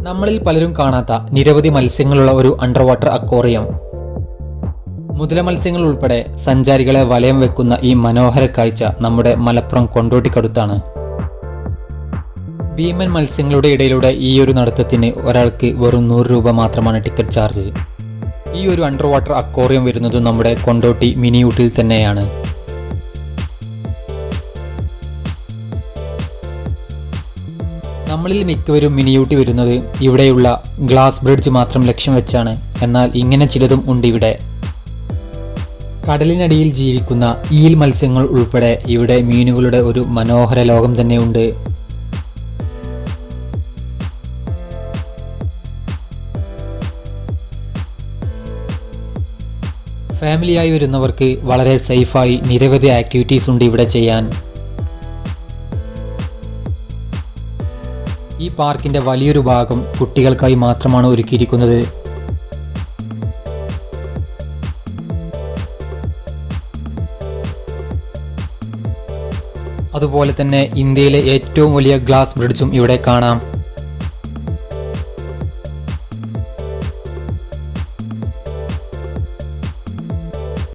നമ്മളിൽ പലരും കാണാത്ത നിരവധി മത്സ്യങ്ങളുള്ള ഒരു അണ്ടർ വാട്ടർ അക്വേറിയം. മുതല മത്സ്യങ്ങൾ ഉൾപ്പെടെ സഞ്ചാരികളെ വലയം വെക്കുന്ന ഈ മനോഹര കാഴ്ച നമ്മുടെ മലപ്പുറം കൊണ്ടോട്ടിക്കടുത്താണ്. ഭീമൻ മത്സ്യങ്ങളുടെ ഇടയിലൂടെ ഈ ഒരു നടത്തത്തിന് ഒരാൾക്ക് വെറും 100 രൂപ മാത്രമാണ് ടിക്കറ്റ് ചാർജ്. ഈ ഒരു അണ്ടർ വാട്ടർ അക്വേറിയം വരുന്നത് നമ്മുടെ കൊണ്ടോട്ടി മിനി ഊട്ടിയിൽ തന്നെയാണ്. നമ്മളിൽ മിക്കവരും മിനിയൂട്ടി വരുന്നത് ഇവിടെയുള്ള ഗ്ലാസ് ബ്രിഡ്ജ് മാത്രം ലക്ഷ്യം വെച്ചാണ്. എന്നാൽ ഇങ്ങനെ ചിലതും ഉണ്ട് ഇവിടെ. കടലിനടിയിൽ ജീവിക്കുന്ന ഈൽ മത്സ്യങ്ങൾ ഉൾപ്പെടെ ഇവിടെ മീനുകളുടെ ഒരു മനോഹര ലോകം തന്നെയുണ്ട്. ഫാമിലിയായി വരുന്നവർക്ക് വളരെ സേഫായി നിരവധി ആക്ടിവിറ്റീസ് ഉണ്ട് ഇവിടെ ചെയ്യാൻ. ഈ പാർക്കിന്റെ വലിയൊരു ഭാഗം കുട്ടികൾക്കായി മാത്രമാണ് ഒരുക്കിയിരിക്കുന്നത്. അതുപോലെ തന്നെ ഇന്ത്യയിലെ ഏറ്റവും വലിയ ഗ്ലാസ് ബ്രിഡ്ജും ഇവിടെ കാണാം.